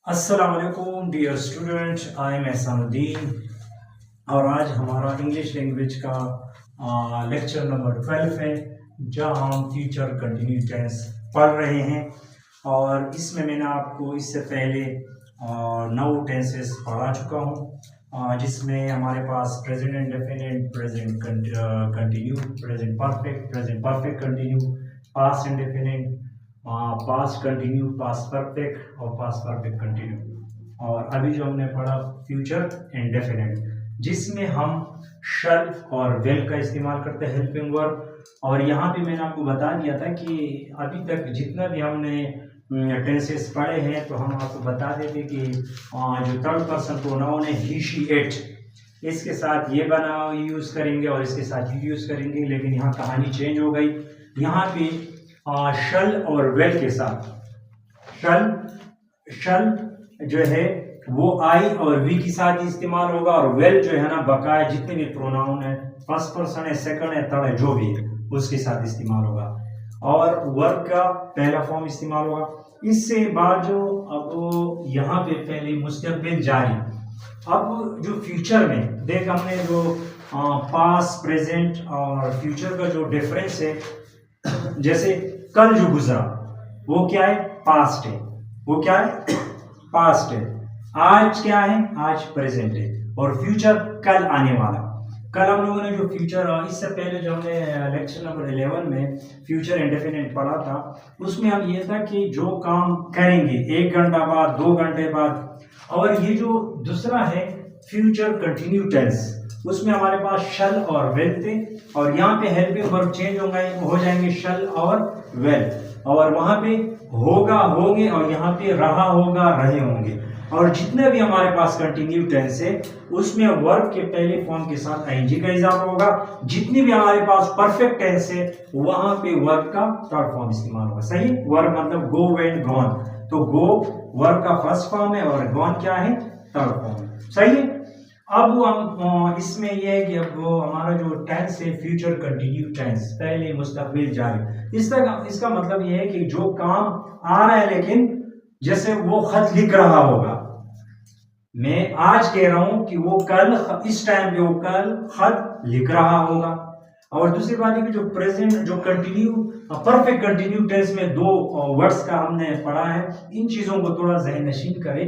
अस्सलाम वालेकुम dear student, I am Ehsanuddin और आज हमारा इंग्लिश लैंग्वेज का लेक्चर नंबर 12 है जहां हम फ्यूचर कंटिन्यूस टेंस पढ़ रहे हैं। और इसमें मैंने आपको इससे पहले 9 टेंसेस पढ़ा चुका हूं, जिसमें हमारे पास present indefinite, present continue, present perfect continue, past indefinite, past continue, past perfect और पास्ट परफेक्ट कंटिन्यू। और अभी जो हमने पढ़ा फ्यूचर इंडेफिनिट, जिसमें हम शल और विल का इस्तेमाल करते हैं हेल्पिंग वर्ब। और यहाँ पे मैंने आपको बता दिया था कि अभी तक जितना भी हमने टेंसेस पढ़े हैं तो हम आपको बता देते कि जो थर्ड पर्सन प्रोनाउन है ही शी इट, इसके साथ ये बना यूज़ करेंगे और इसके साथ ये यूज़ करेंगे। लेकिन यहाँ कहानी चेंज हो गई। यहाँ पे शल और वेल के साथ शल जो है वो आई और वी के साथ इस्तेमाल होगा, और वेल जो है ना बकाया जितने भी प्रोनाउन है, फर्स्ट पर्सन है, सेकंड है, थर्ड है, जो भी है उसके साथ इस्तेमाल होगा। और वर्ब का पहला फॉर्म इस्तेमाल होगा। इससे बाद जो अब यहाँ पे पहले मुस्तकबिल जारी। अब जो फ्यूचर में देख हमने जो पास्ट, प्रेजेंट और फ्यूचर का जो डिफरेंस है, जैसे कल जो गुजरा वो क्या है, पास्ट है। वो क्या है, पास्ट है। आज क्या है, आज प्रेजेंट है। और फ्यूचर कल आने वाला। कल हम लोगों ने जो फ्यूचर, इससे पहले जो हमने लेक्चर नंबर 11 में फ्यूचर इंडेफिनिट पढ़ा था, उसमें हम ये था कि जो काम करेंगे 1 घंटा बाद, 2 घंटे बाद। और ये जो दूसरा है फ्यूचर कंटिन्यू टेंस, उसमें हमारे पास शल और वेल थे, और यहाँ पे हेल्पिंग वर्ब चेंज हो जाएंगे शल और वेल। और वहां पे होगा, होंगे, और यहाँ पे रहा होगा, रहे होंगे। और जितने भी हमारे पास कंटिन्यू टेंस है उसमें वर्ब के पहले फॉर्म के साथ आईएनजी का इजाफा होगा। जितनी भी हमारे पास परफेक्ट टेंस है वहां पे वर्ब का थर्ड फॉर्म इस्तेमाल होगा। सही, वर्ब मतलब गो, वेंट, गॉन। तो गो वर्ब का फर्स्ट फॉर्म है और गॉन क्या है, थर्ड फॉर्म है। सही है। अब हम इसमें यह है कि अब हमारा जो टेंस है फ्यूचर कंटिन्यू टेंस, पहले मुस्तकबिल जारी। इसका मतलब यह है कि जो काम आ रहा है, लेकिन जैसे वो खत लिख रहा होगा, मैं आज कह रहा हूं कि वो कल, इस टाइम पे वो कल खत लिख रहा होगा। और दूसरी बात है कि जो प्रेजेंट, जो कंटिन्यू, परफेक्ट कंटिन्यू टेंस में 2 वर्ड्स का हमने पढ़ा है। इन चीजों को थोड़ा ज़हन नशीन करें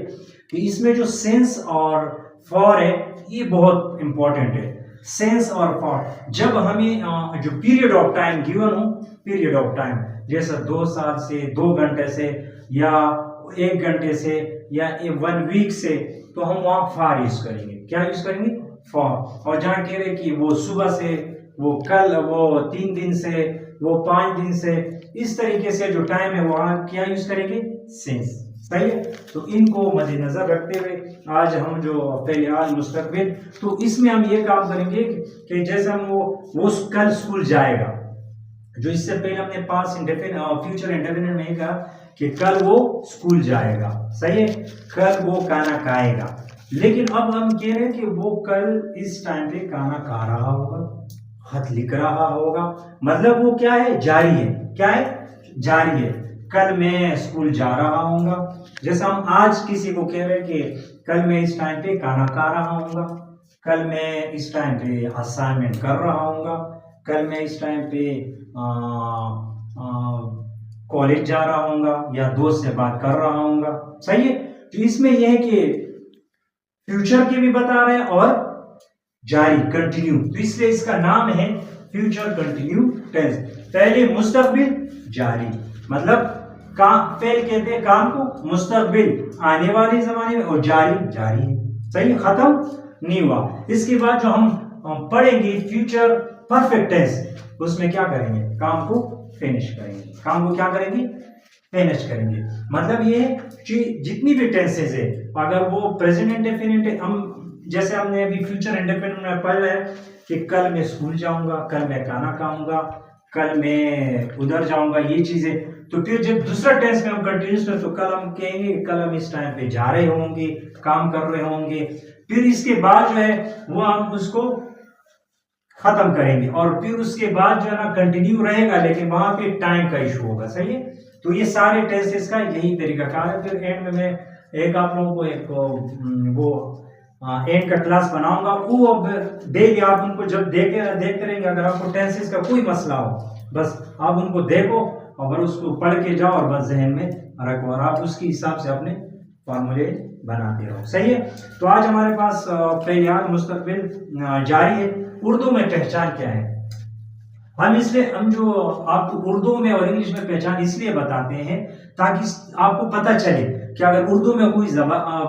कि इसमें जो सेंस और फॉर है ये बहुत इंपॉर्टेंट है। सेंस और फॉर, जब हमें जो पीरियड ऑफ टाइम गिवन हो, पीरियड ऑफ टाइम जैसे 2 साल से, 2 घंटे से, या 1 घंटे से, या 1 वीक से, तो हम वहां फॉर यूज करेंगे। क्या यूज करेंगे, फॉर। और जहां कह रहे कि वो सुबह से, वो कल, वो 3 दिन से, वो 5 दिन से, इस तरीके से जो टाइम है वहां क्या यूज करेंगे, सेंस। सही है। तो इनको मद्देनजर रखते हुए आज हम जो पहले आज मुस्तकबिल, तो इसमें हम ये काम करेंगे कि जैसे हम वो कल स्कूल जाएगा, जो इससे पहले हमने पास्ट इंडेफिनिट, फ्यूचर इंडेफिनिट में कहा कि कल वो स्कूल जाएगा। सही है, कल वो खाना खाएगा। लेकिन अब हम कह रहे हैं कि वो कल इस टाइम पे खाना खा रहा होगा, खत लिख रहा होगा। मतलब वो क्या है, जारी है। क्या है, जारी है। कल मैं स्कूल जा रहा हूँगा। जैसे हम आज किसी को कह रहे हैं कि कल मैं इस टाइम पे खाना खा रहा हूँगा, कल मैं इस टाइम पे असाइनमेंट कर रहा हूँगा, कल मैं इस टाइम पे कॉलेज जा रहा हूँगा, या दोस्त से बात कर रहा हूँगा। सही है। तो इसमें यह है कि फ्यूचर के भी बता रहे हैं और जारी, कंटिन्यू, तो इसलिए इसका नाम है फ्यूचर कंटिन्यू टेंस। पहले मुस्तकबिल जारी, मतलब काम, पहले कहते हैं काम को, मुस्तकबिल आने वाले जमाने में, और जारी जारी है। सही, खत्म नहीं हुआ। इसके बाद जो हम पढ़ेंगे फ्यूचर परफेक्ट टेंस, उसमें क्या करेंगे, काम को फिनिश करेंगे। काम को क्या करेंगे, फिनिश करेंगे। मतलब ये है कि जितनी भी टेंसेस है, अगर वो प्रेजेंट इंडेफिनिट है, हम जैसे हमने अभी फ्यूचर इंडेफिनिट में पढ़ है कि कल मैं स्कूल जाऊंगा, कल मैं खाना खाऊंगा, कल मैं उधर जाऊंगा, ये चीजें। तो फिर जब दूसरा टेंस में हम कंटिन्यूस में, तो कल हम कहेंगे कल हम इस टाइम पे जा रहे होंगे, काम कर रहे होंगे। फिर इसके बाद जो है वो हम उसको खत्म करेंगे, और फिर उसके बाद जो है ना कंटिन्यू रहेगा, लेकिन वहां पे टाइम का इशू होगा। सही है। तो ये सारे टेंसेस का यही तरीका कार है। फिर एंड में मैं एक आप लोगों को एक वो एंड का क्लास बनाऊंगा, वो अब डेली आप उनको जब देख करेंगे, अगर आपको टेंसेस का कोई मसला हो बस आप उनको देखो और उसको पढ़ के जाओ और बस जहन में रखो और आप उसके हिसाब से अपने फॉर्मूले बनाते रहो। सही है। तो आज हमारे पास पहले याद मुस्तकबिल जारी है। उर्दू में पहचान क्या है? हम जो आपको उर्दू में और इंग्लिश में पहचान इसलिए बताते हैं ताकि आपको पता चले कि अगर उर्दू में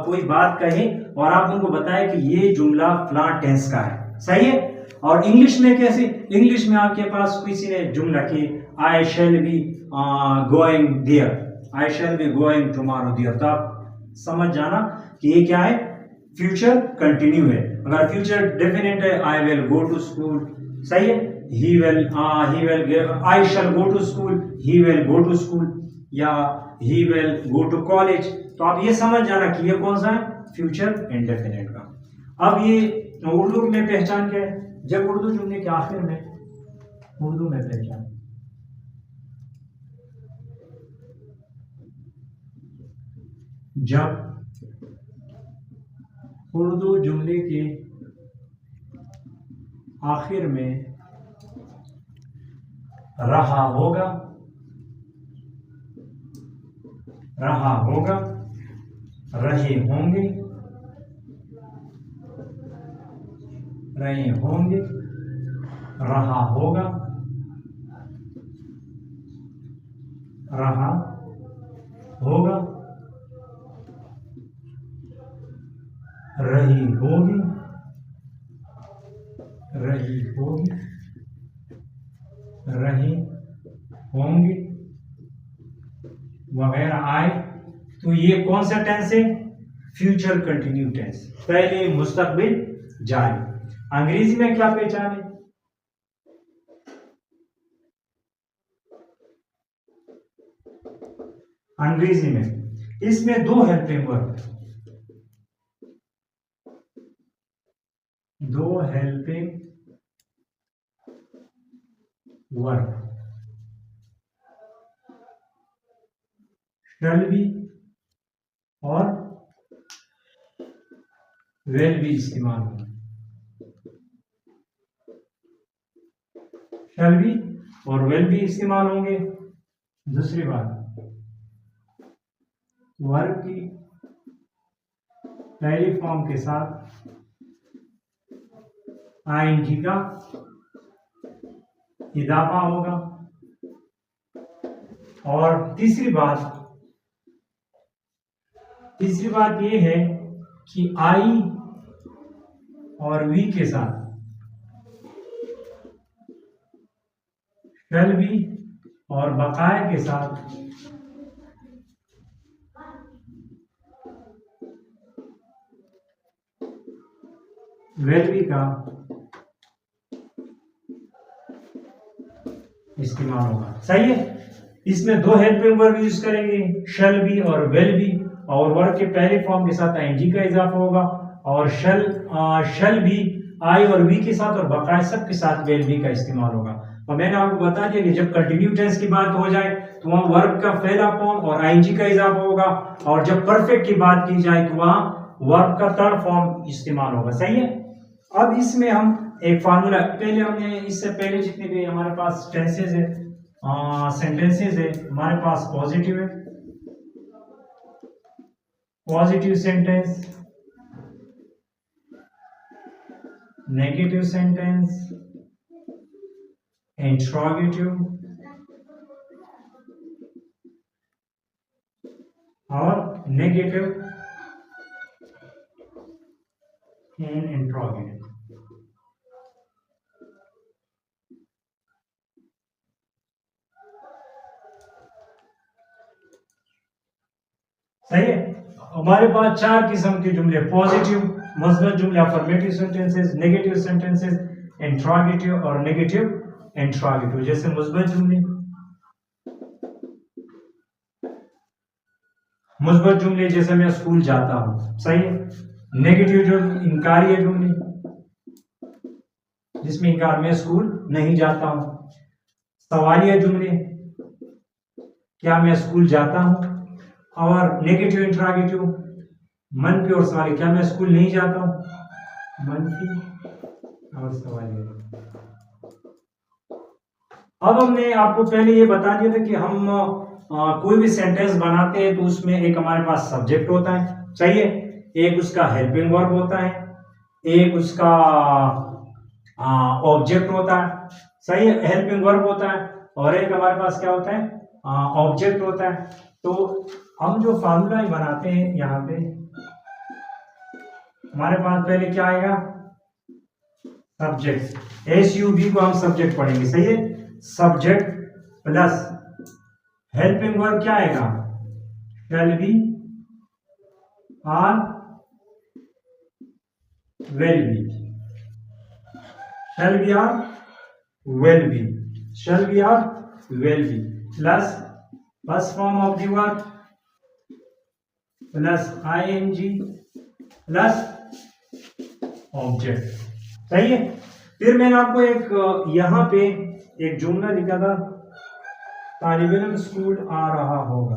कोई बात कहे और आप उनको बताएं कि ये जुमला फलां टेंस का है। सही है। और इंग्लिश में कैसे? इंग्लिश में आपके पास किसी ने जुमला की I shall be going there, I shall be going tomorrow there, तो आप समझ जाना कि ये क्या है, फ्यूचर कंटिन्यू है। अगर फ्यूचर डेफिनेट है, I will go to school. सही है। he will I shall go to school, he will go to school या he will go to college। तो आप ये समझ जाना कि ये कौन सा है, फ्यूचर इंडेफिनेट का। अब ये उर्दू में पहचान क्या है? जब उर्दू जुमले के आखिर में उर्दू में पहचान, जब उर्दू जुमले के आखिर में रहा होगा, रहा होगा, रहे होंगे, रहे होंगे, रहा होगा, रहा होगा, रही होगी, रही होगी, रहे होंगे वगैरह आए, तो ये कौन सा टेंस है, फ्यूचर कंटिन्यू टेंस, पहले मुस्तकबिल जारी। अंग्रेजी में क्या पहचान है? अंग्रेजी में इसमें दो हेल्पिंग वर्ब, दो हेल्पिंग वर्ब शैल बी और विल बी इस्तेमाल होंगे, शैल बी और विल बी इस्तेमाल होंगे। दूसरी बात, वर्ब की पहली फॉर्म के साथ आईएनजी का इजाफा होगा। और तीसरी बात यह है कि आई और वी के साथ शैल बी और बकाया के साथ विल बी का इस्तेमाल होगा। सही है। इसमें दो हेल्पिंग वर्ब यूज करेंगे, शैल बी और विल बी, और वर्ब के पहले फॉर्म के साथ आईएनजी का इजाफा होगा और शैल बी आई और वी के साथ और बकाया सब के साथ विल बी का इस्तेमाल होगा। और मैंने आपको बता दिया कि जब कंटिन्यू टेंस की बात हो जाए तो वहां वर्ब का पहला फॉर्म और आईएनजी का इजाफा होगा, और जब परफेक्ट की बात की जाए तो वहां वर्ब का थर्ड फॉर्म इस्तेमाल होगा। सही है। अब इसमें हम एक फार्मूला, पहले हमने इससे पहले जितने भी हमारे पास टेंसेस है, सेंटेंसेस है, हमारे पास पॉजिटिव है, positive sentence, negative sentence, interrogative और नेगेटिव एंड इंट्रोगेटिव। सही है। हमारे पास चार किस्म के जुमले, पॉजिटिव, मस्बत जुमले, affirmative sentences, negative sentences, interrogative और नेगेटिव इंट्रोगेटिव। जैसे मुस्बत जुमले, मुस्बत जुमले जैसे मैं स्कूल जाता हूं। सही है। नेगेटिव जो इनकारिया जुमले, जिसमें इनकार, मैं स्कूल नहीं जाता हूं। सवालिया जुमले, क्या मैं स्कूल जाता हूं। और नेगेटिव इंट्रोगेटिव, मनफी और सवालिया, क्या मैं स्कूल नहीं जाता हूँ? मनफी और सवालिया। अब हमने आपको पहले ये बता दिया था कि हम कोई भी सेंटेंस बनाते हैं तो उसमें एक हमारे पास सब्जेक्ट होता है, सही है, एक उसका हेल्पिंग वर्ब होता है, एक उसका ऑब्जेक्ट होता है, सही है, हेल्पिंग वर्ब होता है, और एक हमारे पास क्या होता है, ऑब्जेक्ट होता है। तो हम जो फार्मूला बनाते हैं यहाँ पे हमारे पास पहले क्या आएगा, सब्जेक्ट, SUB को हम सब्जेक्ट पढ़ेंगे, सही है, सब्जेक्ट प्लस हेल्पिंग वर्ब क्या आएगा, shall be or will be, shall be or will be, shall be or will be, plus first form of the verb plus ING plus object, सही है। फिर मैंने आपको एक यहां पे एक जुमला लिखा था, तालिब इल्म स्कूल आ रहा होगा,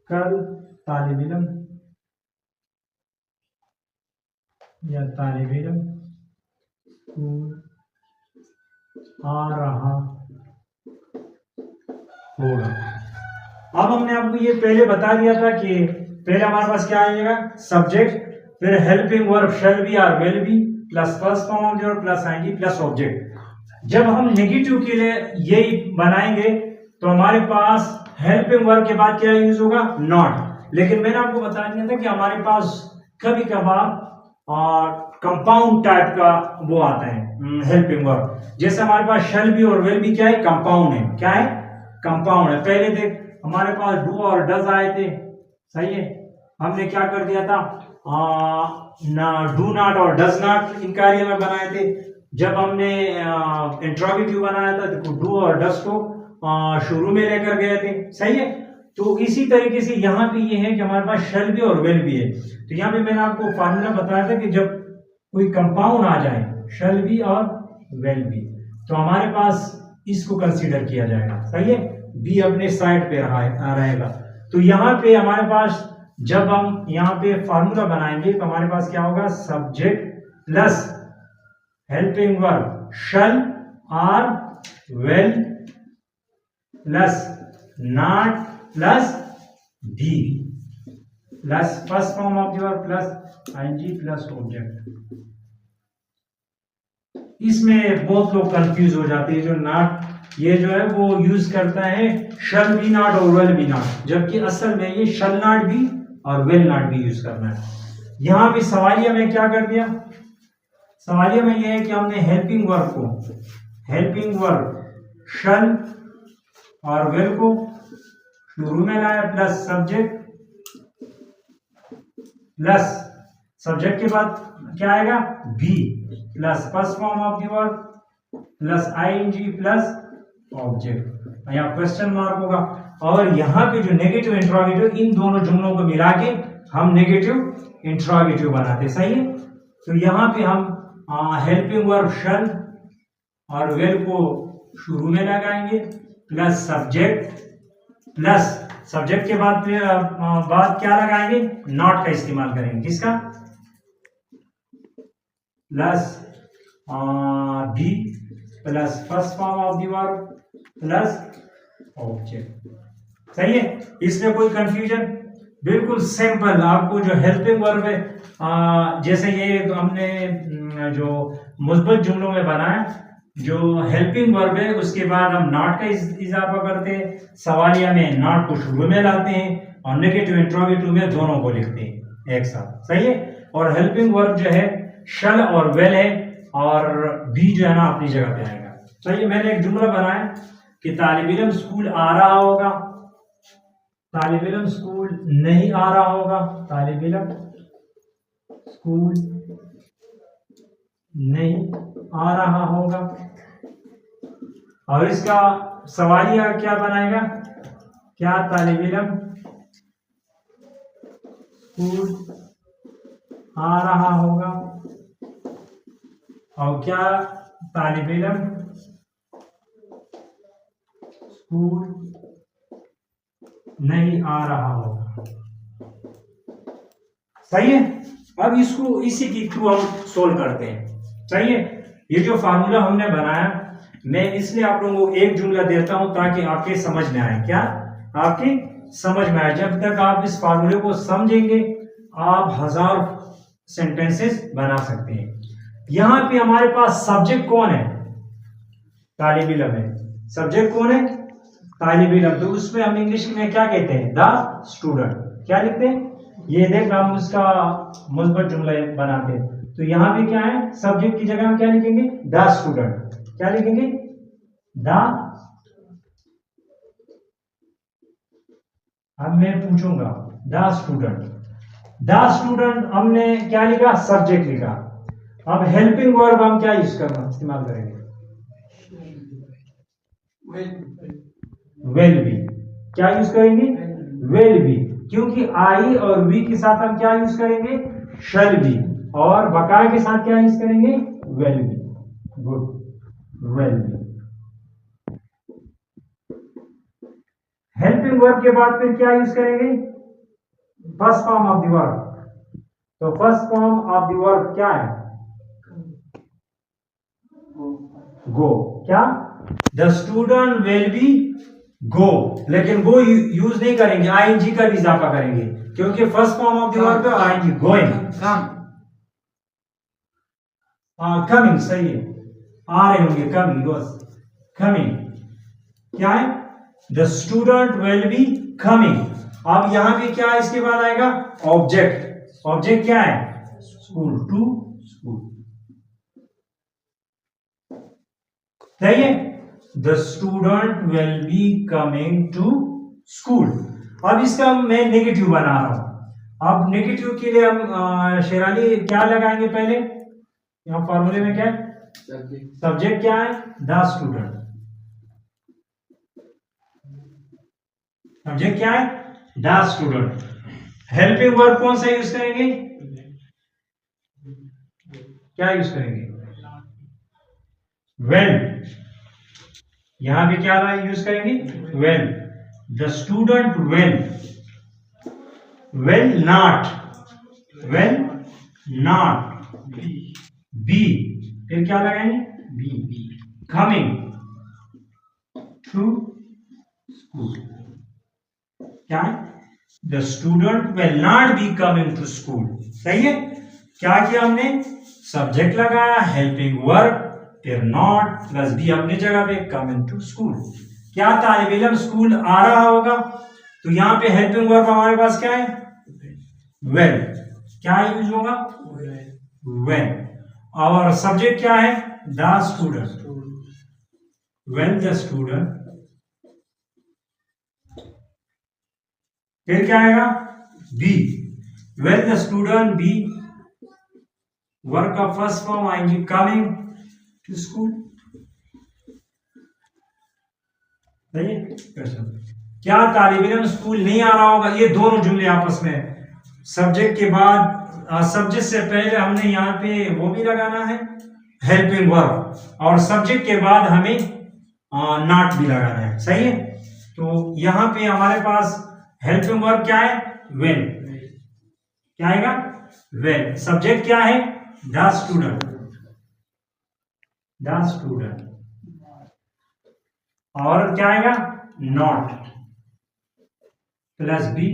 कल तालिब इल्म या तालिब इल्म स्कूल आ रहा होगा। अब हमने आपको ये पहले बता दिया था कि पहले हमारे पास क्या आएगा, सब्जेक्ट, फिर helping verb shall be or will be plus first form of the verb plus ING plus object. जब हम नेगेटिव के लिए यही बनाएंगे तो हमारे पास हेल्पिंग वर्ब के बाद क्या यूज होगा, नॉट। लेकिन मैंने आपको बता दिया था कि हमारे पास कभी कभार कंपाउंड टाइप का वो आता है हेल्पिंग वर्ब, जैसे हमारे पास शैल बी और विल बी क्या है, कंपाउंड है, क्या है, कंपाउंड है। पहले देख हमारे पास डू और डज आए थे, सही है, हमने क्या कर दिया था, डू नॉट और डज नॉट इनकारिया में बनाए थे। जब हमने इंट्रोगेटिव बनाया था तो डू और डज को शुरू में लेकर गए थे, सही है। तो इसी तरीके से यहाँ पे ये है कि हमारे पास शैल भी और विल भी है। तो यहाँ पे मैंने आपको फार्मूला बताया था कि जब कोई कंपाउंड आ जाए शैल भी और विल भी तो हमारे पास इसको कंसीडर किया जाएगा, सही है, बी अपने साइड पे रहेगा। तो यहाँ पे हमारे पास जब हम यहाँ पे फार्मूला बनाएंगे तो हमारे पास क्या होगा, subject plus helping verb shall or will plus not plus be plus first form of the verb plus ING plus object. इसमें बहुत लोग कंफ्यूज हो जाते हैं, जो नॉट ये जो है वो यूज करता है शैल बी नॉट और विल बी नॉट, जबकि असल में ये शैल नॉट भी और विल नॉट भी यूज करना है। यहां पे सवालिया में क्या कर दिया, सवालिया में ये है कि हमने हेल्पिंग वर्ब को, हेल्पिंग वर्ब शैल और विल को शुरू में लाया प्लस सब्जेक्ट, प्लस सब्जेक्ट के बाद क्या आएगा, be plus first form of the verb plus ING plus object, यहाँ क्वेश्चन मार्क होगा। और यहाँ पे जो नेगेटिव इंट्रोगेटिव, इन दोनों जुमलों को मिला के हम नेगेटिव इंट्रोगेटिव बनाते, सही है। तो यहाँ पे हम हेल्पिंग वर्ब शैल और विल को शुरू में लगाएंगे प्लस सब्जेक्ट, प्लस सब्जेक्ट के बाद क्या लगाएंगे, नॉट का इस्तेमाल करेंगे, किसका, plus be plus first form of the verb plus object, सही है। इसमें कोई कंफ्यूजन, बिल्कुल सिंपल। आपको जो हेल्पिंग वर्ब है जैसे ये हमने जो मुस्बत जुमलों में बनाया, जो हेल्पिंग वर्ब है उसके बाद हम नॉट का इजाफा करते हैं, सवालिया में नॉट को शुरू में लाते हैं और नेगेटिव इंट्रोगेटिव में दोनों को लिखते हैं एक साथ, सही है। और हेल्पिंग वर्ब जो है शैल और विल है और बी जो है ना अपनी जगह पे आएगा, सही है। मैंने एक जुमला बनाया कि तालिब इल्म स्कूल आ रहा होगा, तालिब इल्म स्कूल नहीं आ रहा होगा, तालिब इल्म स्कूल नहीं आ रहा होगा। और इसका सवालिया क्या बनाएगा, क्या तालिब इल्म स्कूल आ रहा होगा, और क्या तालिब इल्म स्कूल नहीं आ रहा होगा। सही है। अब इसको इसी के थ्रू हम सोल्व करते हैं। सही है। ये जो फार्मूला हमने बनाया, मैं इसलिए आप लोगों को एक जुमला देता हूं ताकि आपके समझ में आए। क्या आपके समझ में आए? जब तक आप इस फार्मूले को समझेंगे आप 1000 सेंटेंसेस बना सकते हैं। यहां पे हमारे पास सब्जेक्ट कौन है? तालिब इल्म है। सब्जेक्ट कौन है? तालिब इल्म। तो उसमें हम इंग्लिश में क्या कहते हैं? The student. क्या लिखते हैं? ये देख हम उसका मुस्बत जुमला बनाते हैं। तो यहां पे क्या है? सब्जेक्ट की जगह हम क्या लिखेंगे? The student. क्या लिखेंगे? द। अब मैं पूछूंगा द स्टूडेंट। द स्टूडेंट हमने क्या लिखा? सब्जेक्ट लिखा। अब हेल्पिंग वर्ब हम क्या यूज करना इस्तेमाल करेंगे? Will be. क्या यूज करेंगे? Will be. क्योंकि आई और वी के साथ हम क्या यूज करेंगे? Shall be. और बकाया के साथ क्या यूज करेंगे? Will be. Good. Will be. Helping verb के बाद फिर क्या यूज करेंगे? First form of the verb. तो first form of the verb क्या है? गो। क्या? The student will be go. लेकिन गो यूज नहीं करेंगे, आईएनजी का भी इजाफा करेंगे क्योंकि first form of the verb है आईएनजी। गोइंग। कमिंग। सही है। आ रहे होंगे। कमिंग। कमिंग क्या है? The student will be coming. अब यहां पे क्या इसके बाद आएगा? ऑब्जेक्ट। ऑब्जेक्ट क्या है? स्कूल। To school. सही है। The student will be coming to school. अब इसका मैं नेगेटिव बना रहा हूं। अब नेगेटिव के लिए हम शेराली क्या लगाएंगे? पहले यहां फॉर्मूले में क्या है? सब्जेक्ट क्या है? The student. सब्जेक्ट क्या है? The student. हेल्पिंग वर्ब कौन सा यूज करेंगे? क्या यूज करेंगे? वेल। यहां पे क्या यूज करेंगे? Will. The student will. Will not. Will not be. फिर क्या लगाएंगे? बी। Coming to school. क्या है? The student will not be coming to school. सही है। क्या किया हमने? सब्जेक्ट लगाया, हेल्पिंग वर्ब, फिर नॉट प्लस बी अपनी जगह पे, कमिंग टू स्कूल। क्या तालिब इल्म स्कूल आ रहा होगा? तो यहां पे हेल्पिंग वर्ब हमारे पास क्या है? वेल। क्या यूज होगा? वेल। और सब्जेक्ट क्या है? The student. Will the student. फिर क्या आएगा? Be. Will the student be. Verb का फर्स्ट फॉर्म आएंगे कमिंग टू स्कूल। सही है। क्वेश्चन क्या तालिब इल्म स्कूल नहीं आ रहा होगा? ये दोनों जुमले आपस में सब्जेक्ट के बाद सब्जेक्ट से पहले हमने यहाँ पे वो भी लगाना है हेल्पिंग वर्ब, और सब्जेक्ट के बाद हमें नॉट भी लगाना है। सही है। तो यहां पे हमारे पास हेल्पिंग वर्ब क्या है? वेल। क्या आएगा? वेल। सब्जेक्ट क्या है? The student. The student. और क्या आएगा? Not plus be.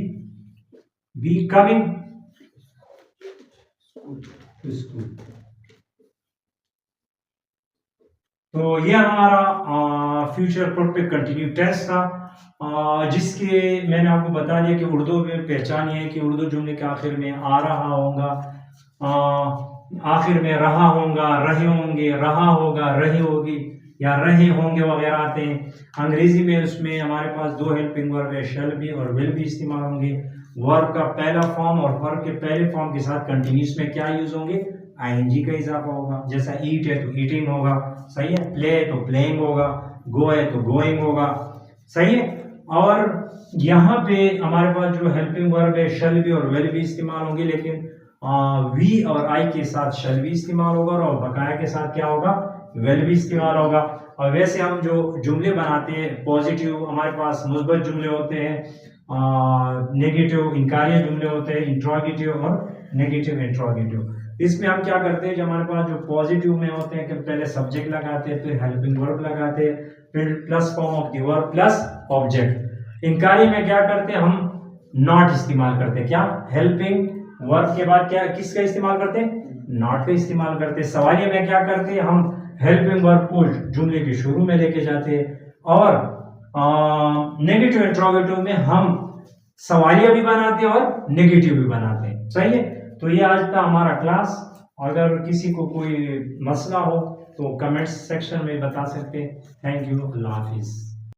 Be coming to school. तो ये हमारा फ्यूचर परफेक्ट कंटिन्यू टेस्ट था, जिसके मैंने आपको बता दिया कि उर्दू में पहचान ये है कि उर्दू जुमले के आखिर में आ रहा होगा, आखिर में रहा होगा, रहे होंगे, रहा होगा, रही होगी या रहे होंगे वगैरह आते हैं। अंग्रेजी में उसमें हमारे पास दो हेल्पिंग वर्ब है, शैल भी और विल भी इस्तेमाल होंगे। वर्ब का पहला फॉर्म और वर्ब के पहले फॉर्म के साथ कंटिन्यूस में क्या यूज होंगे? आईएनजी का इजाफा होगा। जैसा ईट है तो ईटिंग होगा। सही है। प्ले है तो प्लेइंग होगा। गो है तो गोइंग होगा। सही है। और यहाँ पे हमारे पास जो हेल्पिंग वर्ब है शैल भी और विल भी इस्तेमाल होंगे, लेकिन वी और आई के साथ शैल भी इस्तेमाल होगा और बकाया के साथ क्या होगा? विल भी इस्तेमाल होगा। और वैसे हम जो जुमले बनाते हैं पॉजिटिव, हमारे पास मुस्बत जुमले होते हैं, नेगेटिव इनकारिया जुमले होते हैं, इंट्रोगेटिव और नेगेटिव इंट्रोगेटिव। इसमें हम क्या करते हैं, जब हमारे पास जो पॉजिटिव में होते हैं कि पहले सब्जेक्ट लगाते हैं, फिर हेल्पिंग वर्ब लगाते हैं, फिर plus form of the verb plus object. इनकारी में क्या करते हैं, हम नॉट इस्तेमाल करते हैं। क्या, हेल्पिंग वर्ब के बाद क्या किसका इस्तेमाल करते हैं, नॉट का इस्तेमाल करते हैं। सवालिया में क्या करते हैं, हम हेल्पिंग वर्ब को जुमले के शुरू में लेके जाते हैं। और नेगेटिव इंट्रोगेटिव में हम सवालिया भी बनाते हैं और नेगेटिव भी बनाते हैं। सही है। तो ये आज था हमारा क्लास। अगर किसी को कोई मसला हो तो कमेंट्स सेक्शन में बता सकते हैं। Thank you, Allah Hafiz.